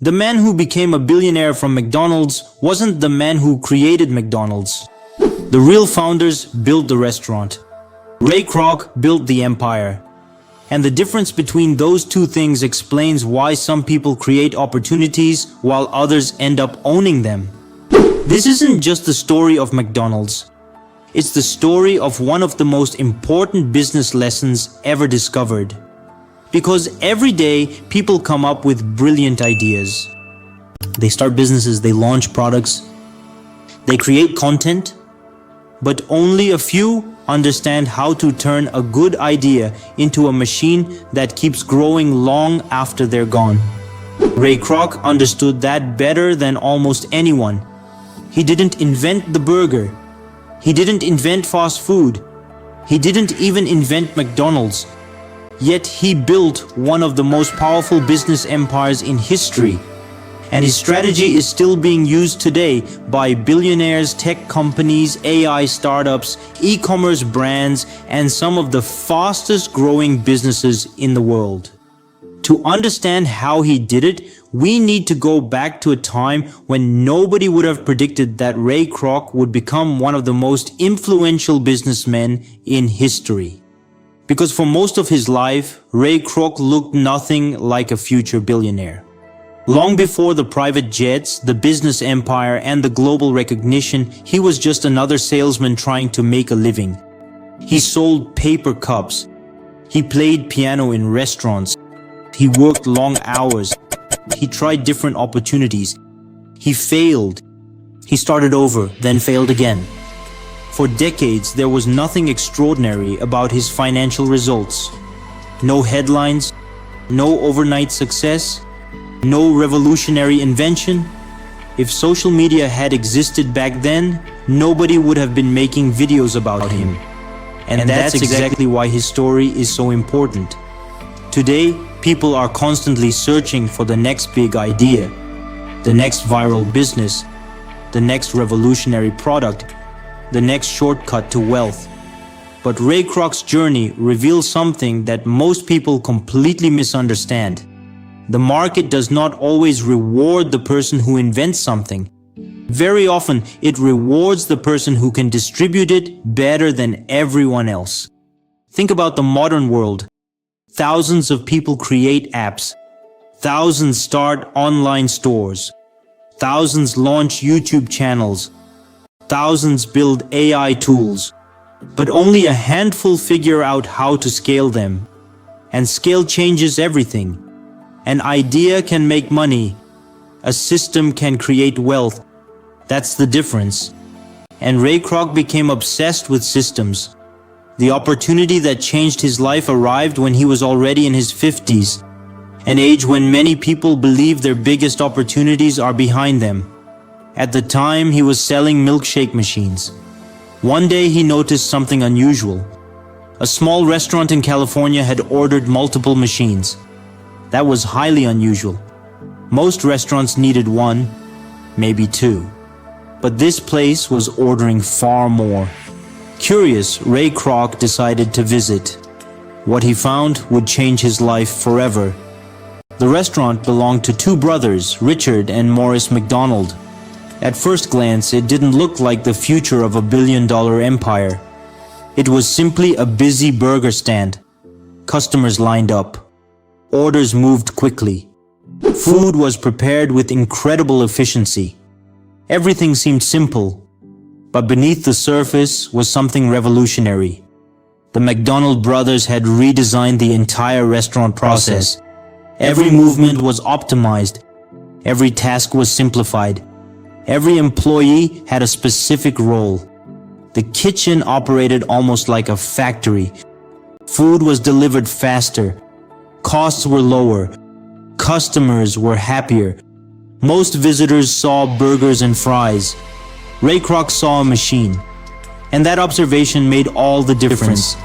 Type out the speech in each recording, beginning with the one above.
The man who became a billionaire from McDonald's wasn't the man who created McDonald's. The real founders built the restaurant. Ray Kroc built the empire. And the difference between those two things explains why some people create opportunities while others end up owning them. This isn't just the story of McDonald's. It's the story of one of the most important business lessons ever discovered. Because every day, people come up with brilliant ideas. They start businesses, they launch products, they create content, but only a few understand how to turn a good idea into a machine that keeps growing long after they're gone. Ray Kroc understood that better than almost anyone. He didn't invent the burger. He didn't invent fast food. He didn't even invent McDonald's. Yet he built one of the most powerful business empires in history. And his strategy is still being used today by billionaires, tech companies, AI startups, e-commerce brands, and some of the fastest growing businesses in the world. To understand how he did it, we need to go back to a time when nobody would have predicted that Ray Kroc would become one of the most influential businessmen in history. Because for most of his life, Ray Kroc looked nothing like a future billionaire. Long before the private jets, the business empire, and the global recognition, he was just another salesman trying to make a living. He sold paper cups. He played piano in restaurants. He worked long hours. He tried different opportunities. He failed. He started over, then failed again. For decades, there was nothing extraordinary about his financial results. No headlines, no overnight success, no revolutionary invention. If social media had existed back then, nobody would have been making videos about him. And that's exactly why his story is so important. Today, people are constantly searching for the next big idea, the next viral business, the next revolutionary product, the next shortcut to wealth. But Ray Kroc's journey reveals something that most people completely misunderstand. The market does not always reward the person who invents something. Very often, it rewards the person who can distribute it better than everyone else. Think about the modern world. Thousands of people create apps. Thousands start online stores. Thousands launch YouTube channels. Thousands build AI tools. But only a handful figure out how to scale them. And scale changes everything. An idea can make money. A system can create wealth. That's the difference. And Ray Kroc became obsessed with systems. The opportunity that changed his life arrived when he was already in his 50s, an age when many people believe their biggest opportunities are behind them. At the time, he was selling milkshake machines. One day, he noticed something unusual. A small restaurant in California had ordered multiple machines. That was highly unusual. Most restaurants needed one, maybe two. But this place was ordering far more. Curious, Ray Kroc decided to visit. What he found would change his life forever. The restaurant belonged to two brothers, Richard and Maurice McDonald. At first glance, it didn't look like the future of a billion-dollar empire. It was simply a busy burger stand. Customers lined up. Orders moved quickly. Food was prepared with incredible efficiency. Everything seemed simple. But beneath the surface was something revolutionary. The McDonald brothers had redesigned the entire restaurant process. Every movement was optimized. Every task was simplified. Every employee had a specific role. The kitchen operated almost like a factory. Food was delivered faster. Costs were lower. Customers were happier. Most visitors saw burgers and fries. Ray Kroc saw a machine. And that observation made all the difference.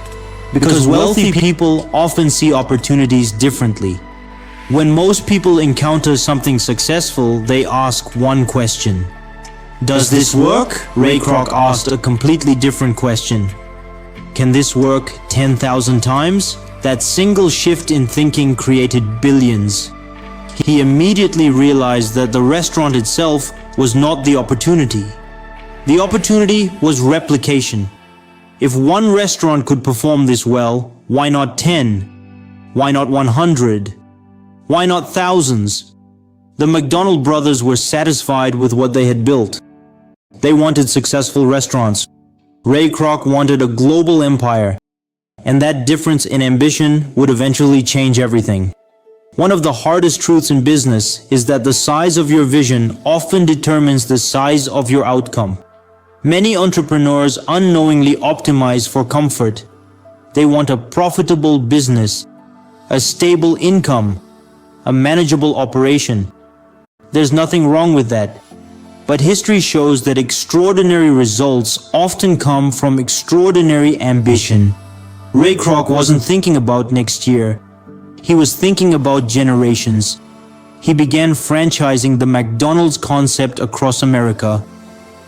Because wealthy people often see opportunities differently. When most people encounter something successful, they ask one question. Does this work? Ray Kroc asked a completely different question. Can this work 10,000 times? That single shift in thinking created billions. He immediately realized that the restaurant itself was not the opportunity. The opportunity was replication. If one restaurant could perform this well, why not 10? Why not 100? Why not thousands? The McDonald brothers were satisfied with what they had built. They wanted successful restaurants. Ray Kroc wanted a global empire, and that difference in ambition would eventually change everything. One of the hardest truths in business is that the size of your vision often determines the size of your outcome. Many entrepreneurs unknowingly optimize for comfort. They want a profitable business, a stable income, a manageable operation. There's nothing wrong with that. But history shows that extraordinary results often come from extraordinary ambition. Ray Kroc wasn't thinking about next year. He was thinking about generations. He began franchising the McDonald's concept across America.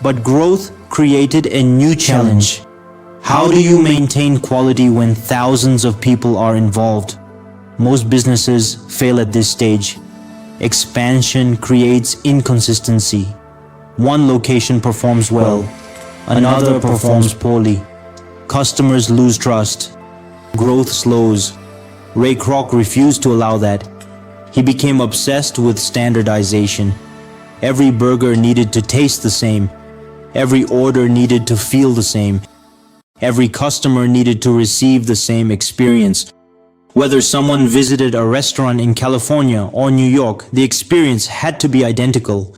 But growth created a new challenge. How do you maintain quality when thousands of people are involved? Most businesses fail at this stage. Expansion creates inconsistency. One location performs well, another performs poorly. Customers lose trust. Growth slows. Ray Kroc refused to allow that. He became obsessed with standardization. Every burger needed to taste the same. Every order needed to feel the same. Every customer needed to receive the same experience. Whether someone visited a restaurant in California or New York, the experience had to be identical.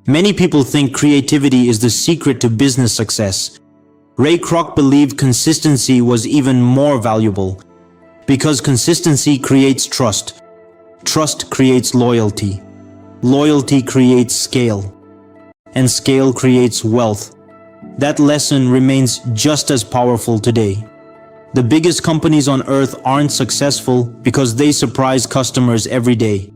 Many people think creativity is the secret to business success. Ray Kroc believed consistency was even more valuable. Because consistency creates trust. Trust creates loyalty. Loyalty creates scale. And scale creates wealth. That lesson remains just as powerful today. The biggest companies on earth aren't successful because they surprise customers every day.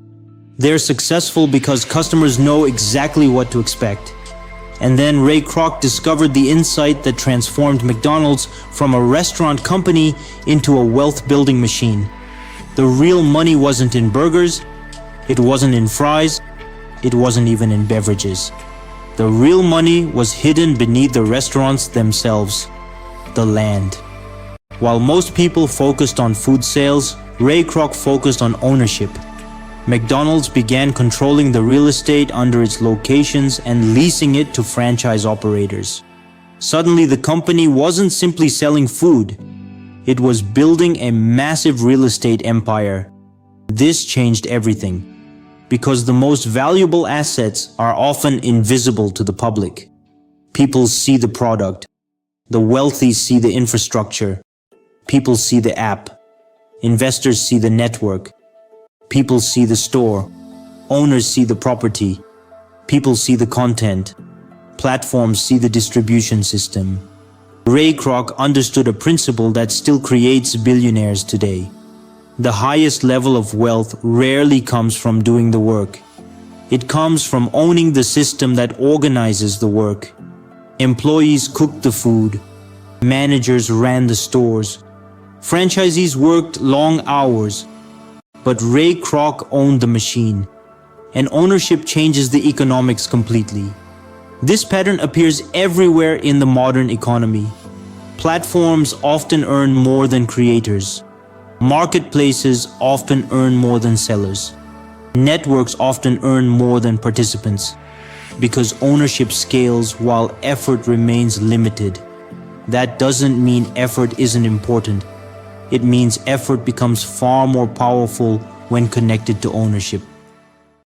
They're successful because customers know exactly what to expect. And then Ray Kroc discovered the insight that transformed McDonald's from a restaurant company into a wealth-building machine. The real money wasn't in burgers, it wasn't in fries, it wasn't even in beverages. The real money was hidden beneath the restaurants themselves, the land. While most people focused on food sales, Ray Kroc focused on ownership. McDonald's began controlling the real estate under its locations and leasing it to franchise operators. Suddenly, the company wasn't simply selling food. It was building a massive real estate empire. This changed everything, because the most valuable assets are often invisible to the public. People see the product. The wealthy see the infrastructure. People see the app. Investors see the network. People see the store. Owners see the property. People see the content. Platforms see the distribution system. Ray Kroc understood a principle that still creates billionaires today. The highest level of wealth rarely comes from doing the work. It comes from owning the system that organizes the work. Employees cooked the food. Managers ran the stores. Franchisees worked long hours. But Ray Kroc owned the machine, and ownership changes the economics completely. This pattern appears everywhere in the modern economy. Platforms often earn more than creators. Marketplaces often earn more than sellers. Networks often earn more than participants, because ownership scales while effort remains limited. That doesn't mean effort isn't important. It means effort becomes far more powerful when connected to ownership.